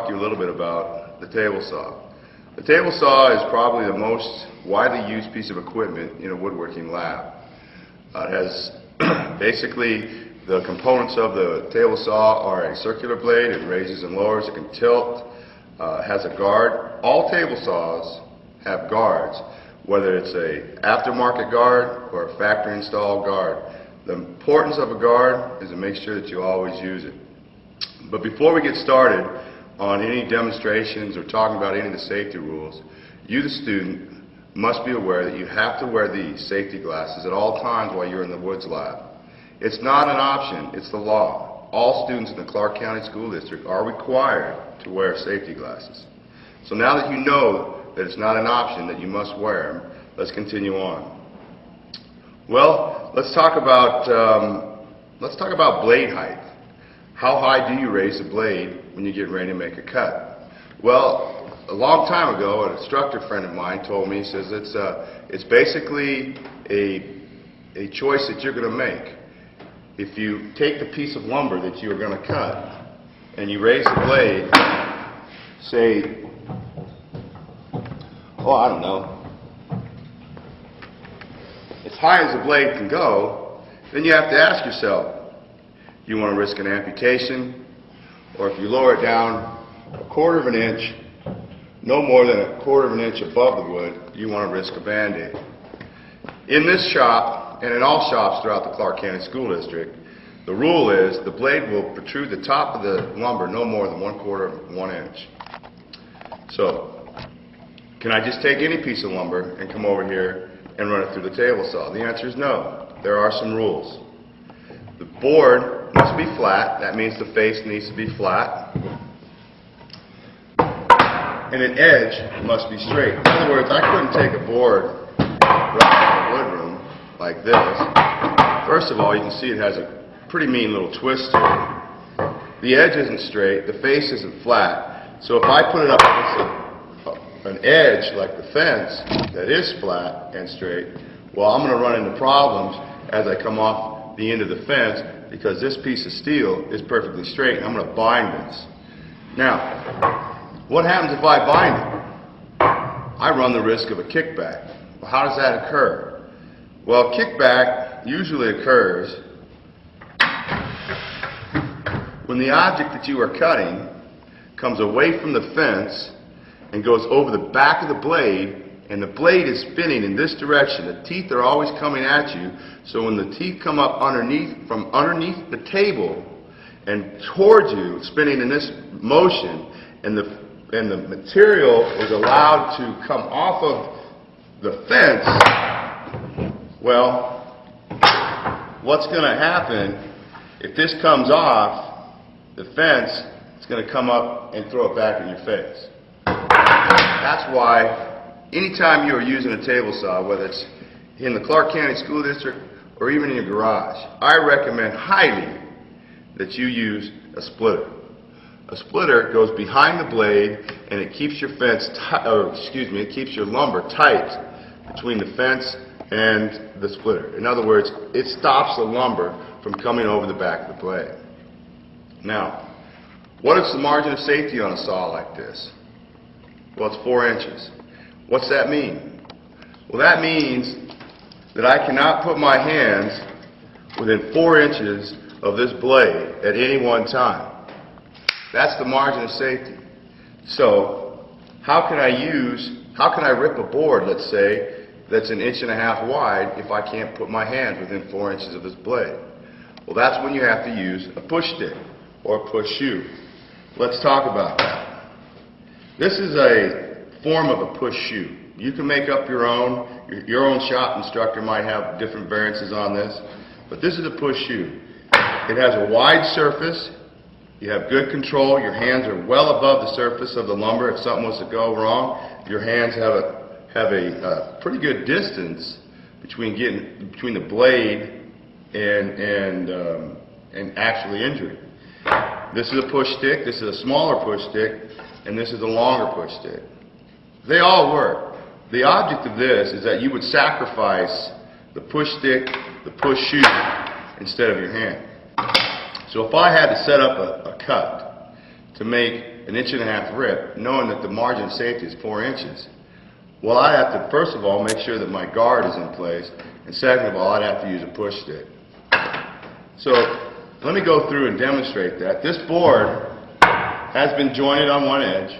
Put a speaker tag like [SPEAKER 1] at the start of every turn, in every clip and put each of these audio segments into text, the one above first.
[SPEAKER 1] talk to you a little bit about the table saw. The table saw is probably the most widely used piece of equipment in a woodworking lab. It has basically the components of the table saw are a circular blade. It raises and lowers. It can tilt. Has a guard. All table saws have guards, whether it's a aftermarket guard or a factory installed guard. The importance of a guard is to make sure that you always use it. But before we get started on any demonstrations or talking about any of the safety rules, you, the student, must be aware that you have to wear these safety glasses at all times while you're in the woods lab. It's not an option, it's the law. All students in the Clark County School District are required to wear safety glasses. So now that you know that it's not an option, that you must wear them, let's continue on. Well, let's talk about blade height. How high do you raise the blade when you get ready to make a cut? Well, a long time ago, an instructor friend of mine told me, he says it's basically a choice that you're going to make. If you take the piece of lumber that you're going to cut and you raise the blade, say, I don't know, as high as the blade can go, then you have to ask yourself, do you want to risk an amputation? Or if you lower it down a quarter of an inch, no more than a quarter of an inch above the wood, you want to risk a Band-Aid. In this shop, and in all shops throughout the Clark County School District, the rule is the blade will protrude the top of the lumber no more than 1/4 of 1 inch. So, can I just take any piece of lumber and come over here and run it through the table saw? The answer is no. There are some rules. The board must be flat. That means the face needs to be flat. And an edge must be straight. In other words, I couldn't take a board right in the woodroom like this. First of all, you can see it has a pretty mean little twist to it. The edge isn't straight. The face isn't flat. So if I put it up against an edge like the fence that is flat and straight, well, I'm going to run into problems as I come off the end of the fence because this piece of steel is perfectly straight and I'm going to bind this. Now, what happens if I bind it? I run the risk of a kickback. Well, how does that occur? Well, kickback usually occurs when the object that you are cutting comes away from the fence and goes over the back of the blade, and the blade is spinning in this direction. The teeth are always coming at you, so when the teeth come up from underneath the table and towards you, spinning in this motion, and the material is allowed to come off of the fence, well, what's going to happen if this comes off the fence? It's going to come up and throw it back in your face. That's why anytime you are using a table saw, whether it's in the Clark County School District or even in your garage, I recommend highly that you use a splitter. A splitter goes behind the blade and it keeps your it keeps your lumber tight between the fence and the splitter. In other words, it stops the lumber from coming over the back of the blade. Now, what is the margin of safety on a saw like this? Well, it's 4 inches. What's that mean? Well, that means that I cannot put my hands within 4 inches of this blade at any one time. That's the margin of safety. So, how can I rip a board, let's say, that's 1.5 inches wide if I can't put my hands within 4 inches of this blade? Well, that's when you have to use a push stick or a push shoe. Let's talk about that. This is a form of a push shoe. You can make up your own. Your own shop instructor might have different variances on this, but this is a push shoe. It has a wide surface. You have good control. Your hands are well above the surface of the lumber. If something was to go wrong, your hands have a pretty good distance between the blade and actually injury. This is a push stick. This is a smaller push stick, and this is a longer push stick. They all work. The object of this is that you would sacrifice the push stick, the push shoe, instead of your hand. So if I had to set up a cut to make an 1.5 rip, knowing that the margin of safety is 4 inches. Well, I have to, first of all, make sure that my guard is in place, and second of all, I'd have to use a push stick. So, let me go through and demonstrate that. This board has been jointed on one edge.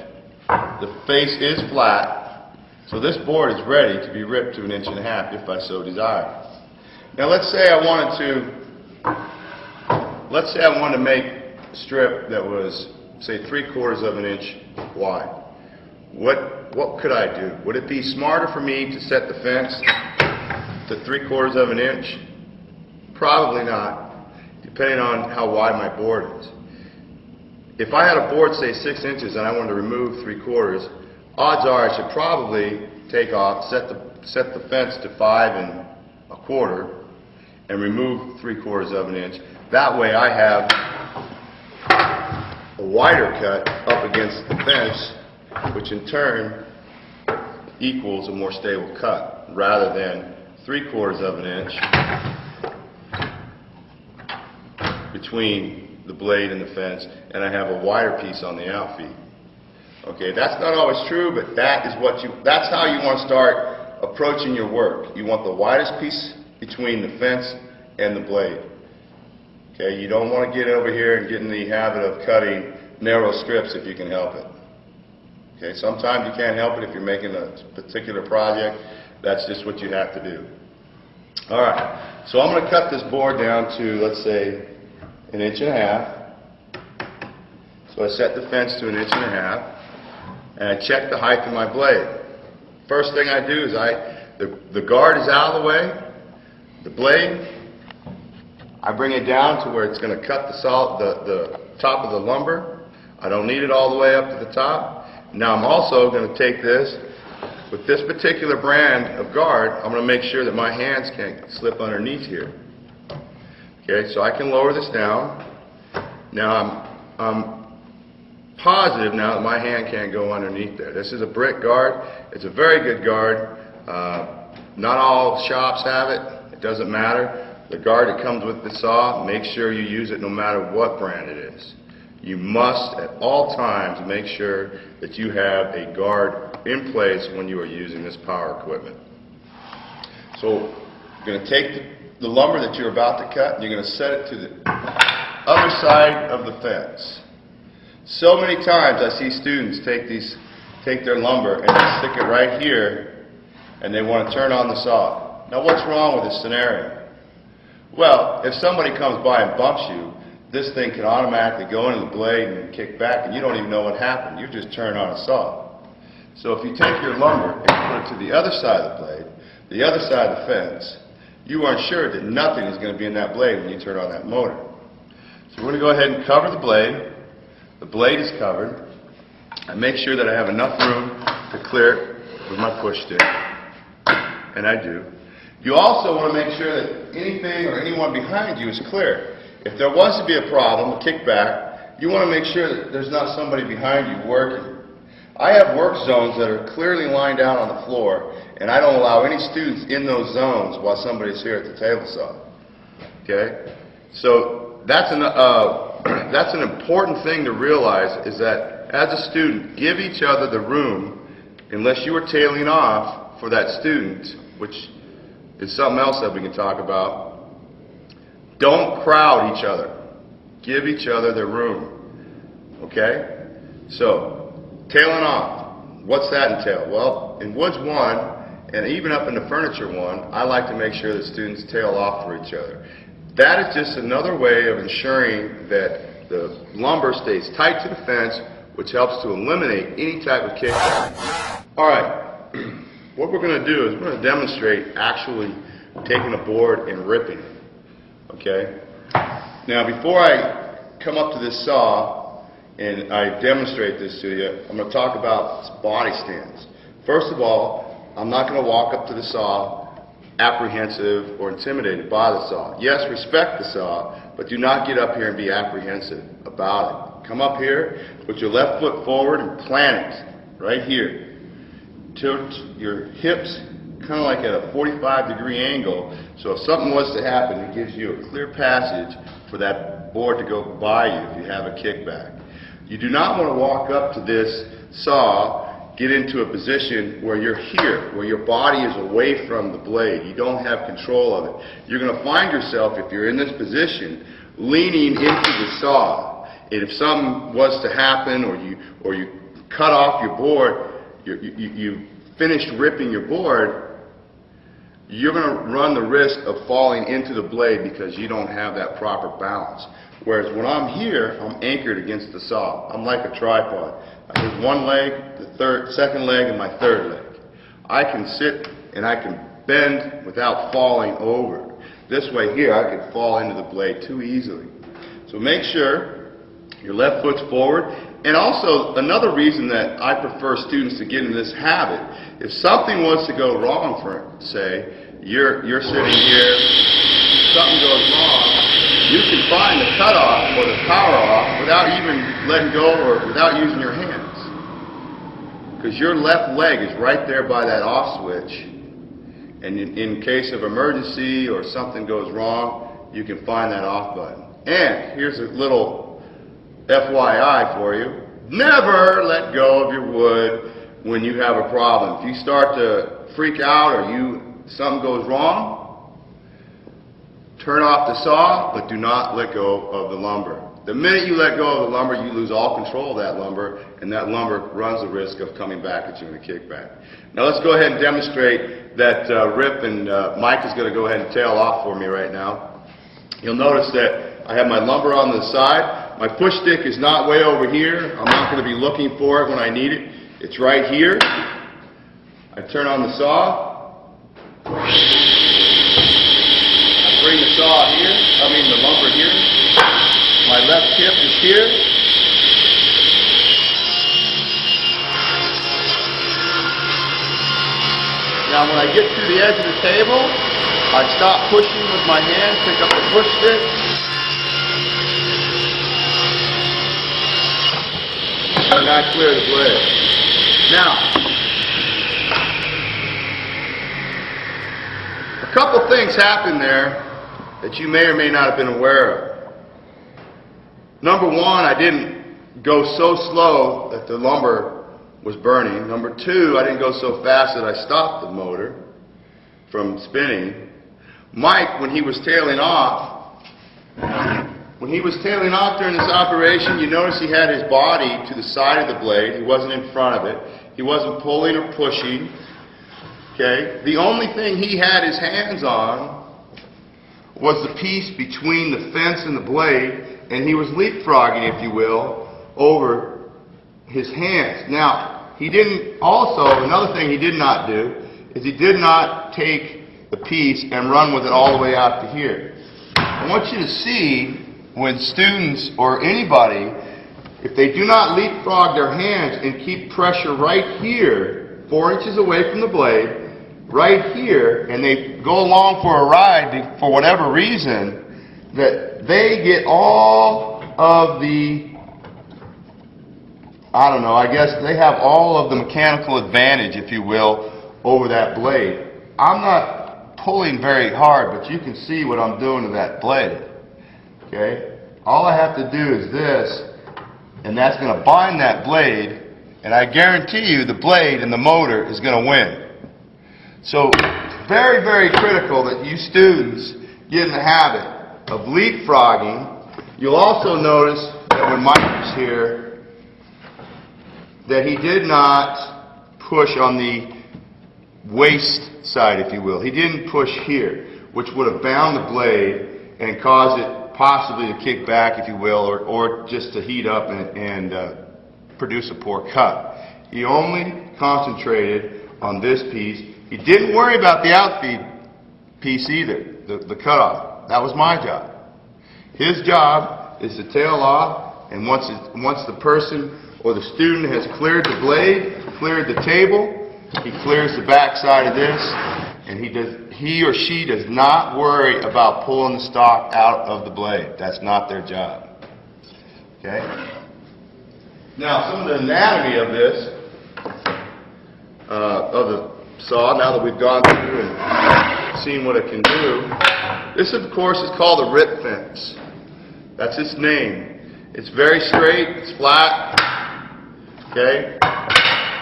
[SPEAKER 1] The face is flat, so this board is ready to be ripped to an 1.5 inches if I so desire. Now, let's say I wanted to make a strip that was, say, 3/4 of an inch wide. What could I do? Would it be smarter for me to set the fence to 3/4 of an inch? Probably not, depending on how wide my board is. If I had a board, say 6 inches, and I wanted to remove 3/4, odds are I should probably take off, set the fence to 5 1/4, and remove 3/4 of an inch. That way I have a wider cut up against the fence, which in turn equals a more stable cut, rather than 3/4 of an inch between the blade and the fence, and I have a wider piece on the outfeed. Okay, that's not always true, but that's how you want to start approaching your work. You want the widest piece between the fence and the blade. Okay, you don't want to get over here and get in the habit of cutting narrow strips if you can help it. Okay, sometimes you can't help it if you're making a particular project. That's just what you have to do. Alright, so I'm going to cut this board down to, let's say, 1.5 inches. So I set the fence to 1.5 inches, and I check the height of my blade. First thing I do is the guard is out of the way, the blade, I bring it down to where it's going to cut the top of the lumber. I don't need it all the way up to the top. Now I'm also going to take this, with this particular brand of guard, I'm going to make sure that my hands can't slip underneath here. Okay, so I can lower this down. Now I'm positive now that my hand can't go underneath there. This is a brick guard. It's a very good guard. Not all shops have it. It doesn't matter. The guard that comes with the saw, make sure you use it no matter what brand it is. You must at all times make sure that you have a guard in place when you are using this power equipment. So you're going to take the lumber that you're about to cut and you're going to set it to the other side of the fence. So many times I see students take their lumber and they stick it right here and they want to turn on the saw. Now what's wrong with this scenario? Well, if somebody comes by and bumps you, this thing can automatically go into the blade and kick back and you don't even know what happened. You just turned on a saw. So if you take your lumber and put it to the other side of the blade, the other side of the fence, you are ensured that nothing is going to be in that blade when you turn on that motor. So we're going to go ahead and cover the blade. The blade is covered. I make sure that I have enough room to clear it with my push stick, and I do. You also want to make sure that anything or anyone behind you is clear. If there was to be a problem, a kickback, you want to make sure that there's not somebody behind you working. I have work zones that are clearly lined out on the floor, and I don't allow any students in those zones while somebody's here at the table saw. Okay? So that's an important thing to realize, is that as a student, give each other the room, unless you are tailing off for that student, which is something else that we can talk about. Don't crowd each other. Give each other their room. Okay? So, tailing off. What's that entail? Well, in Woods 1, and even up in the Furniture 1, I like to make sure that students tail off for each other. That is just another way of ensuring that the lumber stays tight to the fence, which helps to eliminate any type of kickback. Alright. What we're going to do is we're going to demonstrate actually taking a board and ripping it. Okay? Now before I come up to this saw and I demonstrate this to you, I'm going to talk about body stands. First of all, I'm not going to walk up to the saw apprehensive or intimidated by the saw. Yes, respect the saw, but do not get up here and be apprehensive about it. Come up here, put your left foot forward and plant it right here. Tilt your hips kind of like at a 45-degree angle, so if something was to happen, it gives you a clear passage for that board to go by you if you have a kickback. You do not want to walk up to this saw, get into a position where you're here, where your body is away from the blade. You don't have control of it. You're going to find yourself, if you're in this position, leaning into the saw. And if something was to happen, or you cut off your board, you finished ripping your board, you're going to run the risk of falling into the blade because you don't have that proper balance. Whereas when I'm here, I'm anchored against the saw. I'm like a tripod. I have one leg, the second leg, and my third leg. I can sit and I can bend without falling over. This way here, I could fall into the blade too easily. So make sure your left foot's forward. And also, another reason that I prefer students to get in this habit, if something was to go wrong, for say, you're sitting here, something goes wrong, you can find the cutoff or the power off without even letting go or without using your hands. Because your left leg is right there by that off switch. And in case of emergency or something goes wrong, you can find that off button. And here's a little FYI for you. Never let go of your wood when you have a problem. If you start to freak out or something goes wrong, turn off the saw, but do not let go of the lumber. The minute you let go of the lumber, you lose all control of that lumber, and that lumber runs the risk of coming back at you in a kickback. Now let's go ahead and demonstrate that rip, and Mike is going to go ahead and tail off for me right now. You'll notice that I have my lumber on the side. My push stick is not way over here. I'm not going to be looking for it when I need it. It's right here. I turn on the saw. I bring the the lumber here. My left hip is here. Now when I get to the edge of the table, I stop pushing with my hand, pick up the push stick. And I clear the blade. Now, a couple things happen there that you may or may not have been aware of. Number one, I didn't go so slow that the lumber was burning. Number two, I didn't go so fast that I stopped the motor from spinning. Mike, when he was tailing off during this operation, you notice he had his body to the side of the blade. He wasn't in front of it. He wasn't pulling or pushing. Okay? The only thing he had his hands on was the piece between the fence and the blade, and he was leapfrogging, if you will, over his hands. Now, another thing he did not do is he did not take the piece and run with it all the way out to here. I want you to see when students or anybody, if they do not leapfrog their hands and keep pressure right here, 4 inches away from the blade, right here, and they go along for a ride for whatever reason, that they get all of the, I guess they have all of the mechanical advantage, if you will, over that blade. I'm not pulling very hard, but you can see what I'm doing to that blade. Okay? All I have to do is this, and that's going to bind that blade, and I guarantee you the blade and the motor is going to win. So, very, very critical that you students get in the habit of leapfrogging. You'll also notice that when Mike was here, that he did not push on the waist side, if you will. He didn't push here, which would have bound the blade and caused it possibly to kick back, if you will, or just to heat up and produce a poor cut. He only concentrated on this piece. He didn't worry about the outfeed piece either, the cutoff. That was my job. His job is to tail off, and once the person or the student has cleared the blade, cleared the table, he clears the back side of this, and he or she does not worry about pulling the stock out of the blade. That's not their job. Okay? Now, some of the anatomy of this, of the saw, now that we've gone through and seen what it can do, this of course is called a rip fence. That's its name. It's very straight, it's flat. Okay?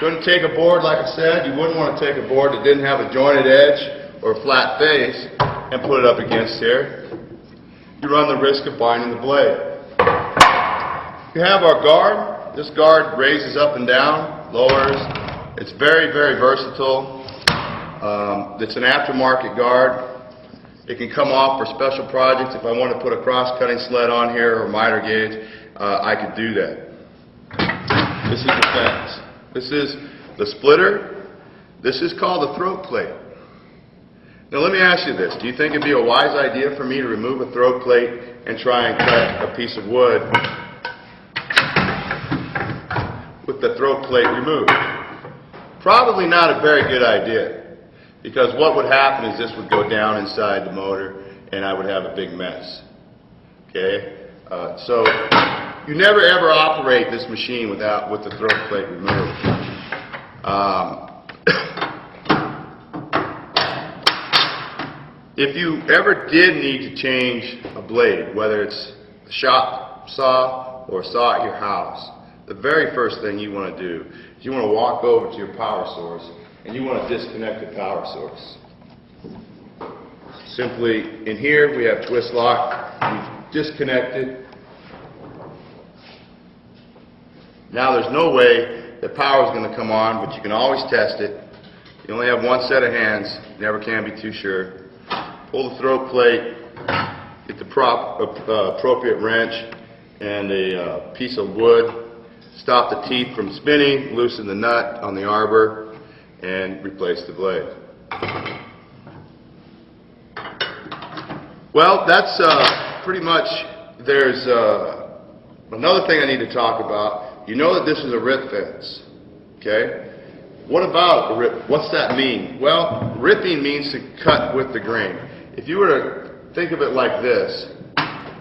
[SPEAKER 1] Couldn't take a board, like I said. You wouldn't want to take a board that didn't have a jointed edge or a flat face and put it up against here. You run the risk of binding the blade. You have our guard. This guard raises up and down, lowers. It's very, very versatile. It's an aftermarket guard. It can come off for special projects. If I want to put a cross-cutting sled on here or miter gauge, I could do that. This is the fence. This is the splitter. This is called the throat plate. Now let me ask you this. Do you think it'd be a wise idea for me to remove a throat plate and try and cut a piece of wood with the throat plate removed? Probably not a very good idea, because what would happen is this would go down inside the motor and I would have a big mess. Okay? So you never ever operate this machine with the throat plate removed. If you ever did need to change a blade, whether it's a shop saw or a saw at your house, the very first thing you want to do is you want to walk over to your power source and you want to disconnect the power source. Simply, in here we have twist lock. We've disconnected. Now there's no way that power is going to come on, but you can always test it. You only have one set of hands. You never can be too sure. Pull the throat plate, get the appropriate wrench and a piece of wood, stop the teeth from spinning, loosen the nut on the arbor, and replace the blade. Well, that's pretty much. There's another thing I need to talk about. You know that this is a rip fence, okay? What about a rip? What's that mean? Well, ripping means to cut with the grain. If you were to think of it like this,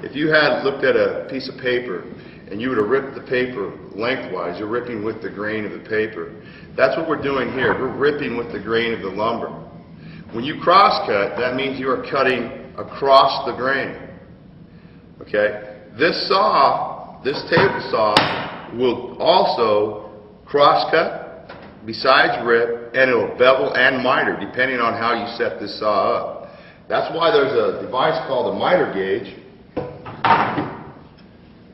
[SPEAKER 1] if you had looked at a piece of paper and you were to rip the paper lengthwise, you're ripping with the grain of the paper. That's what we're doing here. We're ripping with the grain of the lumber. When you cross cut, that means you are cutting across the grain. Okay? This saw, this table saw, will also cross cut besides rip, and it will bevel and miter depending on how you set this saw up. That's why there's a device called a miter gauge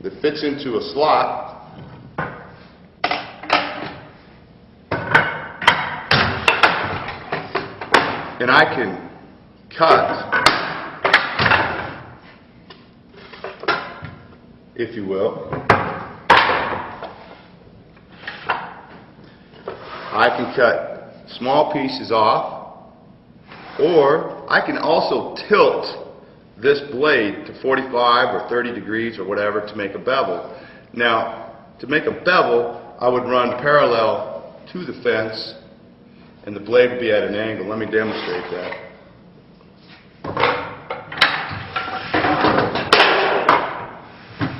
[SPEAKER 1] that fits into a slot. And I can cut, if you will. I can cut small pieces off, or I can also tilt this blade to 45 or 30 degrees or whatever to make a bevel. Now, to make a bevel, I would run parallel to the fence and the blade would be at an angle. Let me demonstrate that.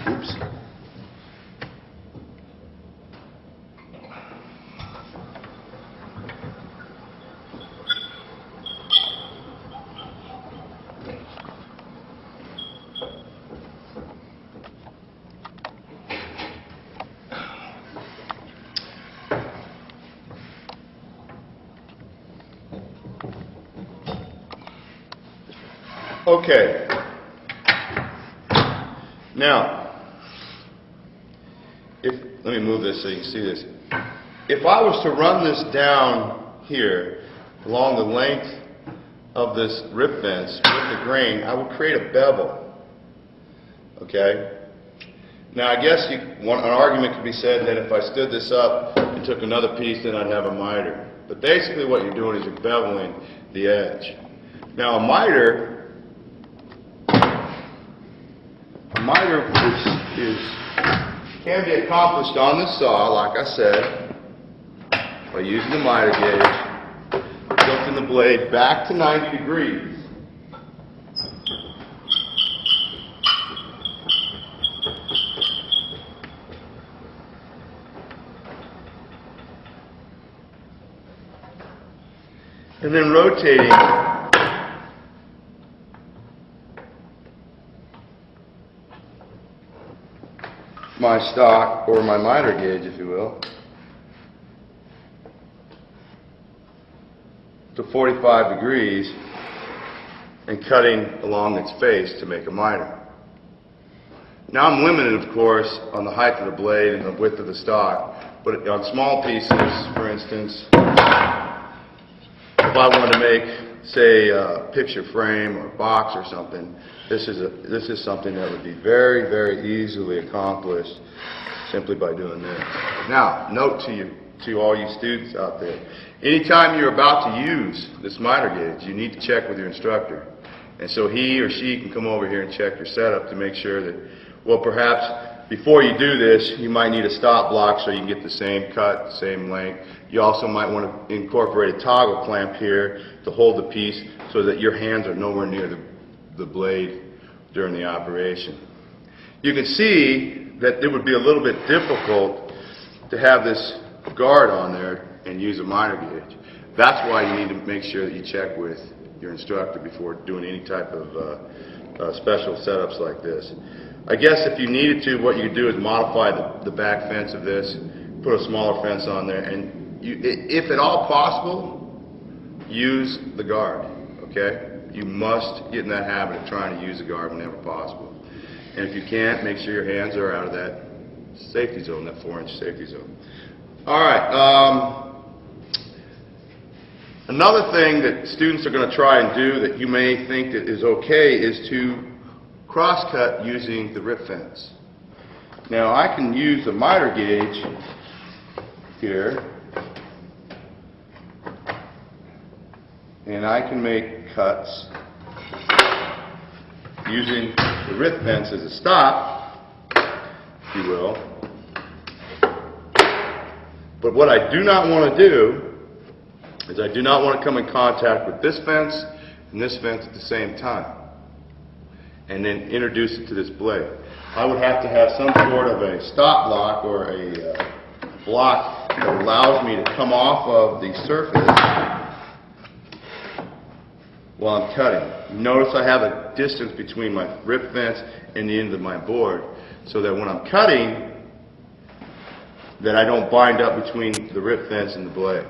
[SPEAKER 1] Oops. Okay. Now, let me move this so you can see this. If I was to run this down here along the length of this rip fence with the grain, I would create a bevel. Okay? Now, I guess an argument could be said that if I stood this up and took another piece, then I'd have a miter. But basically what you're doing is you're beveling the edge. Now, a miter can be accomplished on the saw, like I said, by using the miter gauge, tilting the blade back to 90 degrees. And then rotating my stock, or my miter gauge, if you will, to 45 degrees and cutting along its face to make a miter. Now I'm limited, of course, on the height of the blade and the width of the stock, but on small pieces, for instance, if I wanted to make, say, a picture frame or a box or something, this is something that would be very, very easily accomplished simply by doing this. Now, note to all you students out there, anytime you're about to use this miter gauge, you need to check with your instructor. And so he or she can come over here and check your setup to make sure that, well, perhaps before you do this, you might need a stop block so you can get the same cut, same length. You also might want to incorporate a toggle clamp here to hold the piece so that your hands are nowhere near the blade during the operation. You can see that it would be a little bit difficult to have this guard on there and use a miter gauge. That's why you need to make sure that you check with your instructor before doing any type of special setups like this. I guess if you needed to, what you could do is modify the back fence of this, put a smaller fence on there, and if at all possible, use the guard, okay? You must get in that habit of trying to use the guard whenever possible. And if you can't, make sure your hands are out of that safety zone, that 4-inch safety zone. All right. Another thing that students are going to try and do that you may think that is okay is to cross-cut using the rip fence. Now I can use the miter gauge here, and I can make cuts using the rip fence as a stop, if you will. But what I do not want to do is I do not want to come in contact with this fence and this fence at the same time and then introduce it to this blade. I would have to have some sort of a stop block or a block that allows me to come off of the surface while I'm cutting. Notice I have a distance between my rip fence and the end of my board so that when I'm cutting, that I don't bind up between the rip fence and the blade.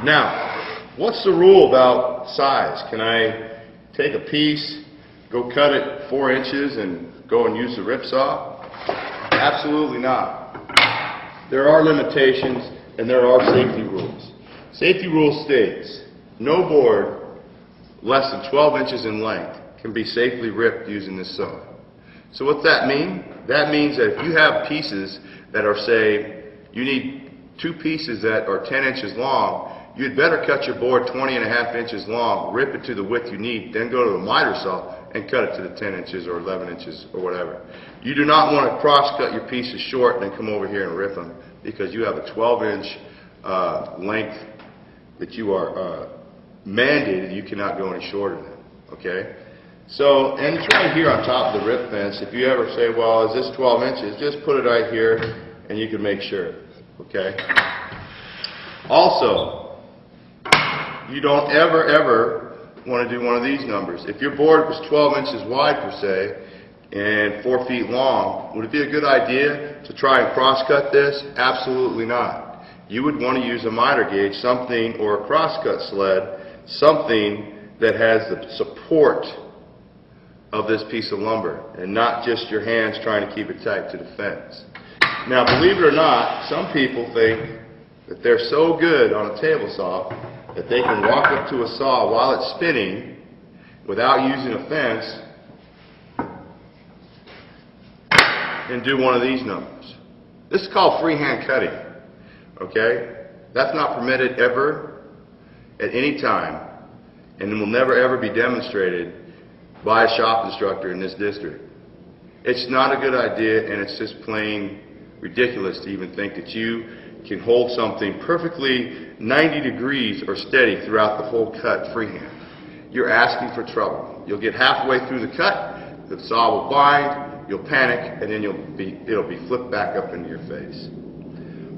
[SPEAKER 1] Now, what's the rule about size? Can I take a piece, go cut it 4 inches and go and use the rip saw? Absolutely not. There are limitations and there are safety rules. Safety rule states, no board less than 12 inches in length can be safely ripped using this saw. So what's that mean? That means that if you have pieces that are, say, you need 2 pieces that are 10 inches long, you'd better cut your board 20.5 inches long, rip it to the width you need, then go to the miter saw and cut it to the 10 inches or 11 inches or whatever. You do not want to cross-cut your pieces short and then come over here and rip them because you have a 12-inch length that you are mandated. You cannot go any shorter than, okay? So, and it's right here on top of the rip fence. If you ever say, well, is this 12 inches? Just put it right here and you can make sure, okay? Also, you don't ever want to do one of these numbers. If your board was 12 inches wide per se and 4 feet long, would it be a good idea to try and cross-cut this? Absolutely not. You would want to use a miter gauge, something, or a cross-cut sled, something that has the support of this piece of lumber and not just your hands trying to keep it tight to the fence. Now, believe it or not, some people think that they're so good on a table saw that they can walk up to a saw while it's spinning without using a fence and do one of these numbers. This is called freehand cutting, okay? That's not permitted ever, at any time, and will never ever be demonstrated by a shop instructor in this district. It's not a good idea, and it's just plain ridiculous to even think that you can hold something perfectly 90 degrees or steady throughout the whole cut freehand. You're asking for trouble. You'll get halfway through the cut, the saw will bind, you'll panic, and then it'll be flipped back up into your face.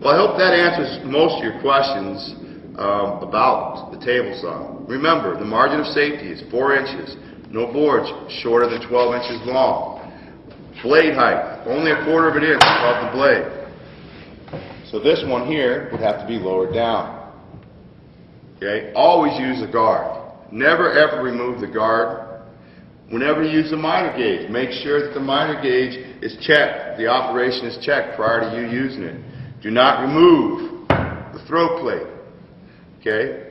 [SPEAKER 1] Well, I hope that answers most of your questions about the table saw. Remember, the margin of safety is 4 inches. No boards shorter than 12 inches long. Blade height, only 1/4 of an inch above the blade. So this one here would have to be lowered down. Okay, always use a guard. Never ever remove the guard. Whenever you use the miter gauge, make sure that the miter gauge is checked, the operation is checked prior to you using it. Do not remove the throat plate. Okay?